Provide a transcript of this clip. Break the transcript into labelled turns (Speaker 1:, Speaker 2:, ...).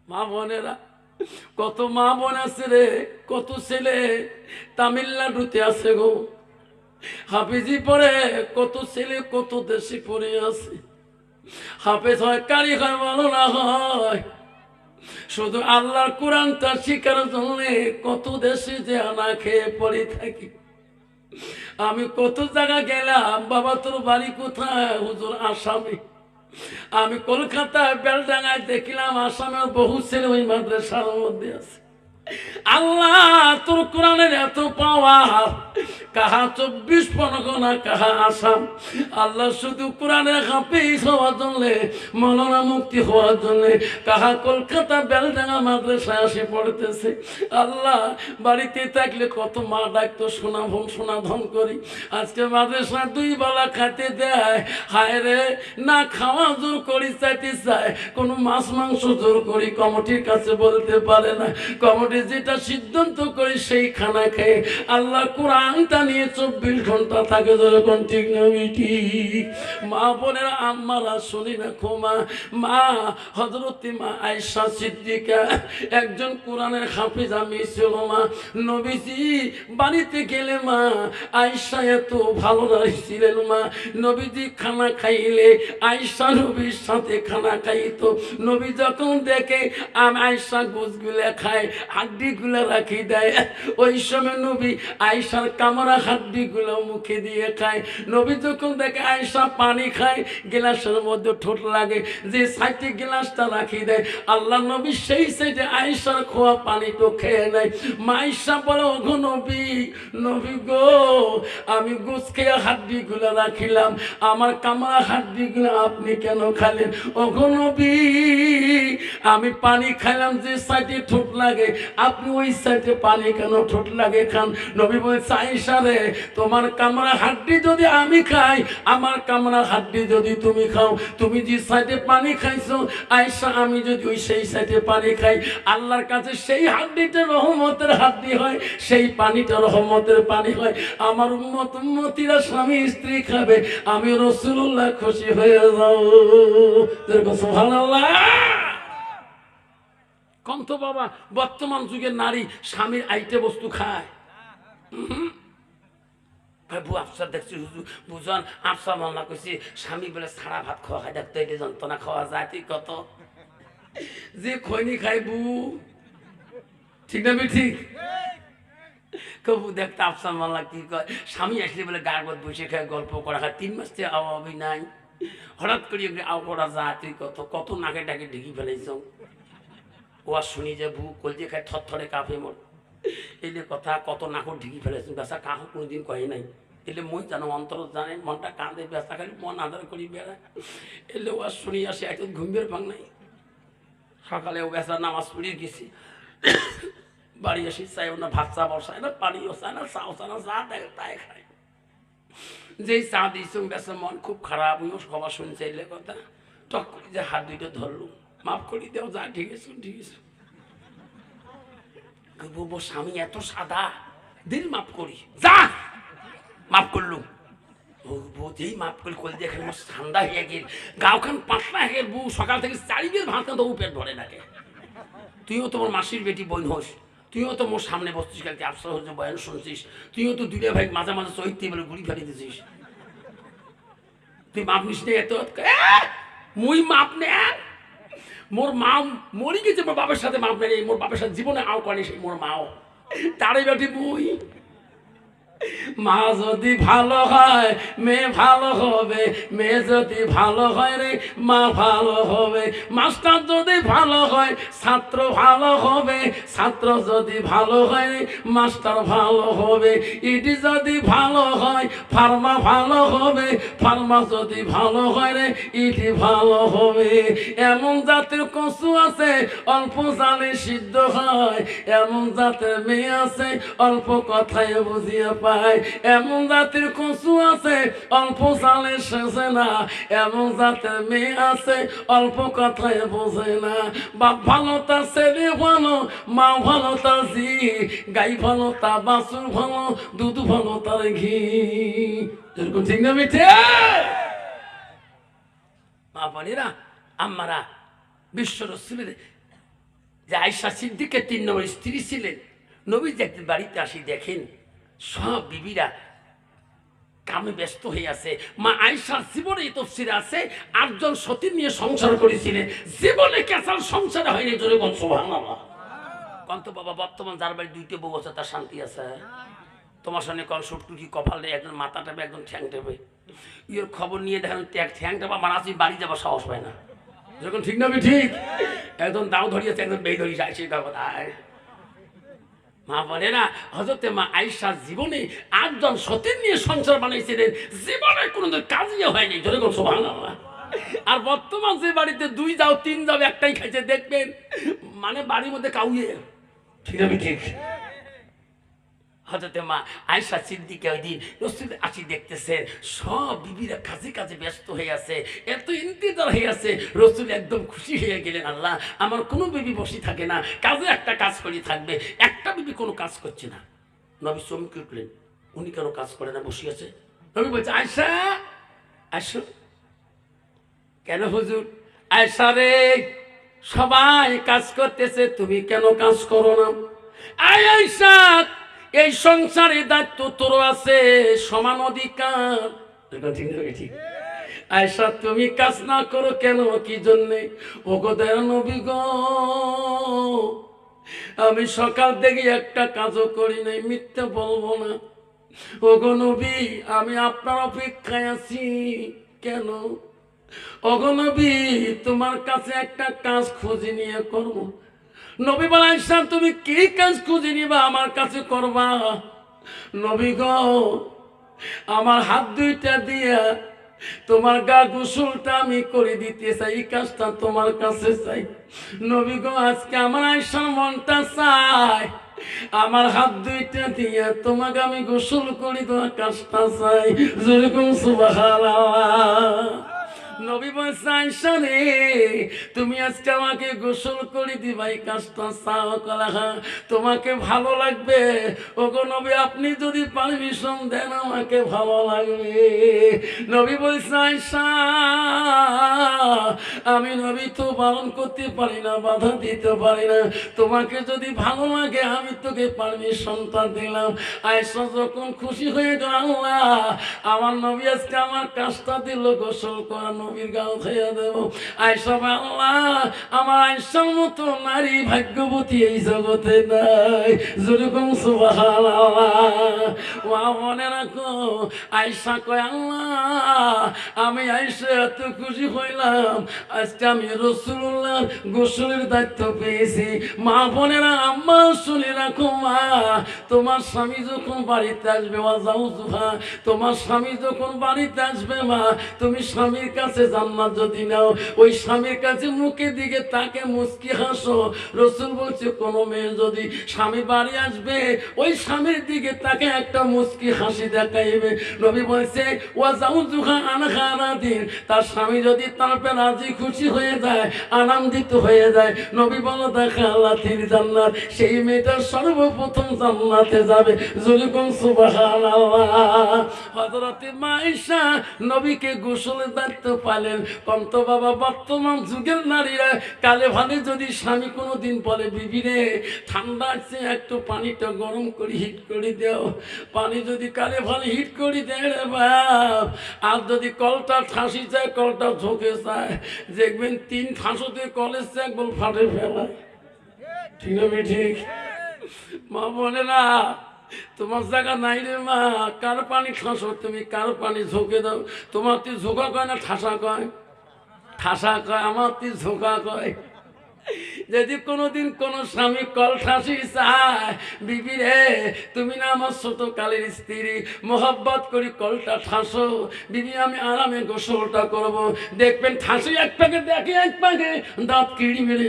Speaker 1: মা বোনেরা, কত মা বোন আছে রে, কত ছেলে তামিলনাড়ুতে আছে গো, হাফিজি পড়ে, কত ছেলে কত দেশে পড়ে আছে। হাফেজ হয়, কারি হয়, ভালো না হয়, শুধু আল্লাহর কোরআনটা শিকার জন্য কত দেশে যে আনা খেয়ে পড়ে থাকি। আমি কত জায়গা গেলাম, বাবা তোর বাড়ি কোথায়? হুজুর আসামে। আমি কলকাতায় বেলডাঙ্গায় দেখলাম আসামের বহু ছেলে ওই মাদ্রাসার মধ্যে আছে। আল্লাহ তোর কোরআনের এত পাওয়ার, কাহা 24 পরগনা, কাহা আসাম। আল্লাহ শুধু কোরআনের হাফেজ হওয়ার জন্য, মৌলানা মুক্তি হওয়ার জন্য কাহা কলকাতা বেলডাঙ্গা মাদ্রাসায় আসে পড়তেছে। আল্লাহ বাড়িতে থাকলে কত মা ডাকতো সোনা ভোম সোনা ধন করি, আজকে মাদ্রাসা 2 বেলা খাইতে দেয়। হায় রে, না খাওয়া জোর করি চাইতে চায়, কোনো মাছ মাংস জোর করি কমিটির কাছে বলতে পারে না। কমিটি যেটা সিদ্ধান্ত করে সেই খানা খেয়ে আল্লাহ কোরআনটা নিয়ে 24 ঘন্টা থাকে। যখন ঠিক না ঠিক? মা বোনেরা, আম্মারা শুনি রাখো মা, মা হযরতে মা আয়েশা সিদ্দিকা একজন কোরআনের হাফেজ আমি ছিল মা। নবীজি বাড়িতে গেলে মা আয়েশা এত ভালো ছিলেন মা। নবীজি খানা খাইলে আয়েশা নবীর সাথে খানা খাইতো। নবী যখন দেখে আয়েশা গোশগুলা খায়, হাড্ডিগুলো রাখি দেয়, ওই সময় নবী আয়েশার কামরা হাড্ডিগুলো মুখে দিয়ে খায়। নবী যখন দেখে আয়েশা পানি খায়, গ্লাসের মধ্যে ঠোঁট লাগে, যে সাইডে গ্লাসটা রাখি দেয়, আল্লাহ নবী সেই সাইডে আয়েশার খোয়া পানি তো খেয়ে নেয়। মা আয়েশা বলে, ওগো নবী, নবী গো, আমি গোস খেয়ে হাড্ডিগুলো রাখিলাম, আমার কামরা হাড্ডিগুলো আপনি কেন খালেন? ওগো নবী, আমি পানি খাইলাম যে সাইডে ঠোঁট লাগে, আপনি ওই সাইডে পানি কেন ঠোঁট লাগে খান? নবী বলছে, আয়েশা রে, তোমার কামরা হাড্ডি যদি আমি খাই, আমার কামরা হাড্ডি যদি তুমি খাও, তুমি যে সাইডে পানি খাইছো আয়েশা, আমি যদি ওই সেই সাইডে পানি খাই, আল্লাহর কাছে সেই হাড্ডিটা রহমতের হাড্ডি হয়, সেই পানিটা রহমতের পানি হয়। আমার উম্মত উম্মতিরা স্বামী স্ত্রী খাবে, আমি রাসূলুল্লাহ খুশি হয়ে যাও। সুবহানাল্লাহ। কন্ত বাবা, বর্তমান যুগের নারী স্বামীর আইটে বস্তু খায়। আফসার দেখছি বুঝন, আফসার মামলা করছি, স্বামী বলে ছাড়া ভাত খাওয়া খাই, দেখতো এটা যন্ত্রণা খাওয়া যায়, তুই কত যে খৈনি খাই বু, ঠিক না? ঠিক কবু দেখতে আফসার মামলা কি কয়, স্বামী আসলে বলে গায়ের মধ্যে বসে খায়, গল্প করা খায়, 3 মাস থেকে আওয়াবি নাই, হঠাৎ করে আও করা যায়, তুই কত কত নাকে ডাকে ঢেকে ফেলেছ। ও আর শুনি যে বু কলজে খায় থরথরে কাঁপে মোর, এলে কথা কত নাকর ঢেকে ফেলেছেন, বেসা কাহু কোনোদিন কহে নাই। এলে মই জানো, অন্তর জানে, মনটা কাঁদে, বেসা খালি মন আদার করি বেড়ায়। এলে ও আর শুনি আসে, এত ঘুমের ভাঙ নাই। সকালে ও বেসা নামাজ পড়িয়ে গেছি, বাড়ি এসে চাই না ভাত চা বসায় না, পানিও চায় না, চাও চায় না, যা দেখে তাই খায়। যেই চা দিয়েছ বেসা মন খুব খারাপ, ওইও সবার শুনছে এলে কথা, টক করে যে হাত 2টা ধরলো, মাফ করি দেও, যা ঠিক আছে ঠিক আছে। বলবো স্বামী এত সাদা, দিন মাফ করি, যা মাফ করলুম। যেই মাফ করি কল দিয়ে এখানে ঠান্ডা হয়ে গেল, গাওখান পাতলা হয়ে গেল, বউ সকাল থেকে 4 বের ভাত খান, তবু পেট ভরে নাকে। তুইও তোমার মাসির বেটি বোন হোস, তুইও তো মোর সামনে বসছিস, কালকে আফসার হচ্ছে বয়ান শুনছিস, তুইও তো 2 ভাই মাঝে মাঝে চৈত্য বলে গুড়ি ফেলে দিছিস। তুই মাপ নিস নে এত, মুই মাপ নে, মোর মা মরি গেছে, মোর বাবার সাথে মাপ নেই, মোর বাবার সাথে জীবনে আও করেনি সেই মোর মাও, তারই বেটি মুই। মা যদি ভালো হয় মেয়ে ভালো হবে, মেয়ে যদি ভালো হয় রে মা ভালো হবে, মাস্টার যদি ভালো হয় ছাত্র ভালো হবে, ছাত্র যদি ভালো হয় রে মাস্টার ভালো হবে, ইডি যদি ভালো হয় ফার্মা ভালো হবে, ফার্মা যদি ভালো হয় রে ইডি ভালো হবে। এমন জাতের কচু আছে অল্প জালে সিদ্ধ হয়, এমন জাতের মেয়ে আছে অল্প কথায় বুঝিয়ে পায়, এমন জাতের কচু আছে অল্প জালে শেষে না, এমন জাতের মেয়ে আছে অল্প কথায় বোঝে না। বাপ ভালো তার ছেলে ভালো, মা ভালো তার জি, গাই ভালো তা বাছুর ভালো, দুধ ভালো তার ঘি। এরকম ঠিক না মিঠে? মা বোনেরা, আম্মারা, বিশ্ব রসুলের যে আয়েশা সিদ্দিকের 3 নম্বর স্ত্রী ছিলেন। নবী যে একদিন বাড়িতে আসি দেখেন সব বিবিরা কামে ব্যস্ত হয়ে আছে। মা আয়েশার জীবনে এই তফসিরে আছে 8 জন সতী নিয়ে সংসার করেছিলেন, জীবনে কেসাল সংসারে হয়নি। জোরে কোন সুবহানাল্লাহ। কন্ত বাবা বর্তমান যার বাড়ি 2টে বউ আছে তার শান্তি আছে? তোমার সঙ্গে কল সুটটুকি কপাল নেই, একজন মাথা টেপে একজন ঠ্যাং টেপে, ইয়ের খবর নিয়ে দেখেন ঠ্যাং টেপা মানাসি বাড়ি যাবার সাহস পায় না। যখন ঠিক না ঠিক, একজন দাও ধরিয়েছে একজন বেই ধরিয়েছে, সেই কথা। মা বলে না হযরতে মা আয়েশার জীবনে 8 জন সতীন নিয়ে সংসার বানাইছিলেন, জীবনে কোনোদিন কাজই হয়নি। জোরে কোন সুবহানাল্লাহ। আর বর্তমান যে বাড়িতে 2 যাও 3 যাও একটাই খাইছে দেখবেন, মানে বাড়ির মধ্যে কাউয়ে। ঠিক না ঠিক? হযরতে মা আয়েশা সিদ্দিকা ওই দিন রাসূল আসি দেখতেছেন সব বিবিরা কাজে কাজে ব্যস্ত হয়ে আছে, এত ইন্তজার হয়ে আছে। রাসূল একদম খুশি হয়ে গেলেন, আল্লাহ আমার কোনো বিবি বসে থাকে না, কাজে একটা কাজ করে থাকবে। একটা বিবি কোনো কাজ করছে না। নবী চমকে উঠলেন, উনি কেন কাজ করে না, বসে আছে? নবী বলছে আয়েশা আসো। কেন হুজুর? আয়েশা রে সবাই কাজ করতেছে, তুমি কেন কাজ করো না? আয়েশা এই সংসারে দায়িত্ব তোর আছে, সমান অধিকার। ঠিক আয়েশা তুমি কাজ না করো কেন, কি জন্যে? ও গো দয়ার নবী গো, আমি সকাল থেকে একটা কাজও করি নাই, মিথ্যে বলবো না। ও গো নবী আমি আপনার অপেক্ষায় আছি। কেন? ও গো নবী তোমার কাছে একটা কাজ খুঁজে নিয়ে করবো। নবী বলে আয়েশা তুমি কি কাজ খুঁজে নিবা আমার কাছে করবা? নবী গো আমার হাত 2টা দিয়া তোমার গা গোসলটা আমি করে দিতে চাই, এই কাজটা তোমার কাছে চাই। নবী গো আজকে আমার আয়েশার মনটা চাই আমার হাত 2টা দিয়া তোমাকে আমি গোসল করি, তোমার কাজটা চাই। যেরকম সুবহানাল্লাহ। নবী বলছে আয়েশা রে তুমি আজকে আমাকে গোসল করে দিবা, এই কাজটা চাও কলা তোমাকে ভালো লাগবে। ওগো নবী আপনি যদি পারমিশন দেন আমাকে ভালো লাগবে। নবী বলছে আয়েশা আমি নবী তো বারণ করতে পারি না, বাধা দিতে পারি না, তোমাকে যদি ভালো লাগে আমি তোকে পারমিশনটা দিলাম। আয়েশা যখন খুশি হয়ে গেল, আল্লাহ আমার নবী আজকে আমার কাজটা দিল, গোসল করা নবীর গাও খাইয়া দেব। আয়েশা আল্লাহ আমার আয়েশার মতো নারী ভাগ্যবতী এই জগতে নাই। যেরকম সুবহানাল্লাহ। ওয়া মনে রাখো আয়েশা কয় আল্লাহ আমি আয়েশা এত খুশি হইলাম আজকে আমি রাসূলুল্লাহর গোসলের দায়িত্ব পেয়েছি। মা বোনেরা আম্মা শুনে রাখো, মা তোমার স্বামী যখন বাড়িতে আসবে, ওয়া যাওজুহা তোমার স্বামী যখন বাড়িতে আসবে, মা তুমি স্বামীর কাছে জান্নাত যদি নাও, ওই স্বামীর কাছে মুখে দিকে তাকে মুস্কি হাসো। রাসূল বলছে কোন মেয়ে যদি স্বামী বাড়ি আসবে ওই স্বামীর দিকে তাকে একটা মুস্কি হাসি দেখাইবে। নবী বলছে ওয়া যাওজুহা আনহারাদিন তার স্বামী যদি তারপরে রাজি খুশি হয়ে যায়, আনন্দিত হয়ে যায়, নবী বলো দেখা আল্লাহর জান্নাত, সেই মেয়েটা সর্বপ্রথম জান্নাতে যাবে। যেরকম সুবহানাল্লাহ। হযরত মা আয়েশা নবীকে গোসলের দায়িত্ব পালেন। কন্ত বাবা বর্তমান যুগের নারীরা কালে ভালে যদি স্বামী কোনোদিন বলে বিবি রে ঠান্ডা আছে একটু পানিটা গরম করে হিট করে দাও, পানি যদি কালে ভালে হিট করে দেয় রে বাপ, আর যদি কলটা ঠাসি যায় কলটা ঝোঁকে যায়, দেখবেন 3 ঠাসতে কলের চেক বল ফাটে ফেলা। ঠিক না ঠিক? মা বলে না তোমার জায়গা নাই রে মা, কার পানি ঠাসো তুমি, কার পানি ঝোঁকে দাও। তোমার তুই ঝোঁকা কয় না ঠাসা কয়? ঠাসা কয়, আমার তুই ঝোঁকা কয়। যদি কোনোদিন কোন স্বামী কল ঠাসি চায়, বিবি রে তুমি না আমার ছোট কালের স্ত্রী, মোহাব্বত করি কলটা ঠাসো, বিবি আমি আরামে গোসলটা করব। দেখবেন ঠাসি এক পাকে দেখে এক পাকে দাঁত কিড়ি মেরে